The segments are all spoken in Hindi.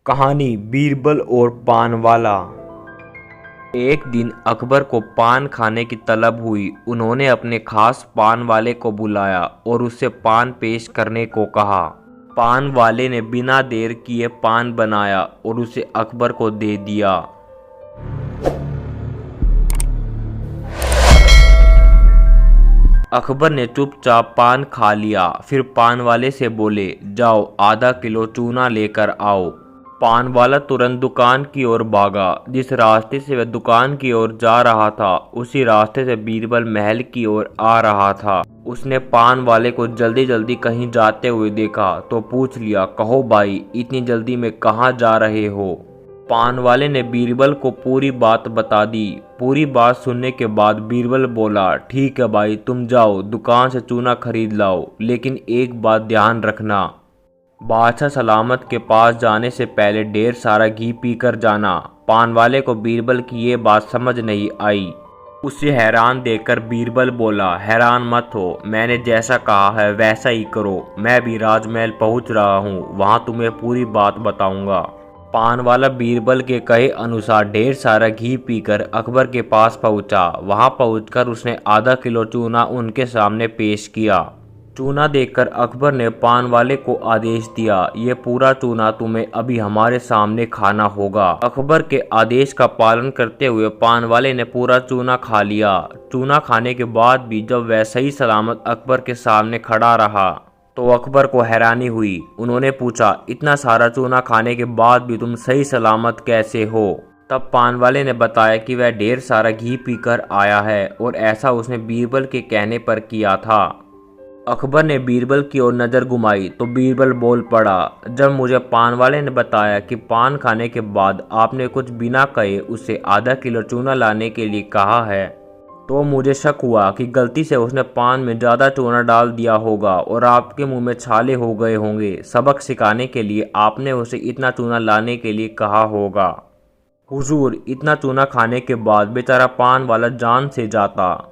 कहानी बीरबल और पान वाला। एक दिन अकबर को पान खाने की तलब हुई। उन्होंने अपने खास पान वाले को बुलाया और उससे पान पेश करने को कहा। पान वाले ने बिना देर किए पान बनाया और उसे अकबर को दे दिया। अकबर ने चुपचाप पान खा लिया। फिर पान वाले से बोले, जाओ आधा किलो चूना लेकर आओ। पान वाला तुरंत दुकान की ओर भागा। जिस रास्ते से वह दुकान की ओर जा रहा था उसी रास्ते से बीरबल महल की ओर आ रहा था। उसने पान वाले को जल्दी जल्दी कहीं जाते हुए देखा तो पूछ लिया, कहो भाई, इतनी जल्दी में कहाँ जा रहे हो? पान वाले ने बीरबल को पूरी बात बता दी। पूरी बात सुनने के बाद बीरबल बोला, ठीक है भाई, तुम जाओ दुकान से चूना खरीद लाओ, लेकिन एक बात ध्यान रखना, बादशाह सलामत के पास जाने से पहले ढेर सारा घी पीकर जाना। पान वाले को बीरबल की ये बात समझ नहीं आई। उसे हैरान देखकर बीरबल बोला, हैरान मत हो, मैंने जैसा कहा है वैसा ही करो। मैं भी राजमहल पहुंच रहा हूं, वहां तुम्हें पूरी बात बताऊंगा। पान वाला बीरबल के कहे अनुसार ढेर सारा घी पीकर अकबर के पास पहुंचा। वहां पहुंचकर उसने आधा किलो चूना उनके सामने पेश किया। चूना देखकर अकबर ने पान वाले को आदेश दिया, ये पूरा चूना तुम्हें अभी हमारे सामने खाना होगा। अकबर के आदेश का पालन करते हुए पान वाले ने पूरा चूना खा लिया। चूना खाने के बाद भी जब वह सही सलामत अकबर के सामने खड़ा रहा तो अकबर को हैरानी हुई। उन्होंने पूछा, इतना सारा चूना खाने के बाद भी तुम सही सलामत कैसे हो? तब पान वाले ने बताया कि वह ढेर सारा घी पीकर आया है और ऐसा उसने बीरबल के कहने पर किया था। अकबर ने बीरबल की ओर नज़र घुमाई तो बीरबल बोल पड़ा, जब मुझे पान वाले ने बताया कि पान खाने के बाद आपने कुछ बिना कहे उसे आधा किलो चूना लाने के लिए कहा है तो मुझे शक हुआ कि गलती से उसने पान में ज़्यादा चूना डाल दिया होगा और आपके मुंह में छाले हो गए होंगे। सबक सिखाने के लिए आपने उसे इतना चूना लाने के लिए कहा होगा। हुजूर, इतना चूना खाने के बाद बेचारा पान वाला जान से जाता।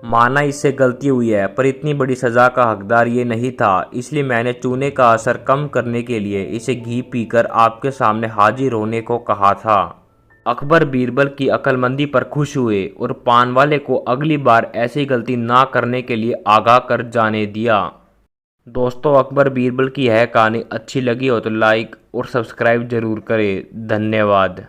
माना इससे गलती हुई है, पर इतनी बड़ी सज़ा का हकदार ये नहीं था, इसलिए मैंने चूने का असर कम करने के लिए इसे घी पीकर आपके सामने हाजिर होने को कहा था। अकबर बीरबल की अक्लमंदी पर खुश हुए और पान वाले को अगली बार ऐसी गलती ना करने के लिए आगाह कर जाने दिया। दोस्तों, अकबर बीरबल की यह कहानी अच्छी लगी हो तो लाइक और सब्सक्राइब जरूर करें। धन्यवाद।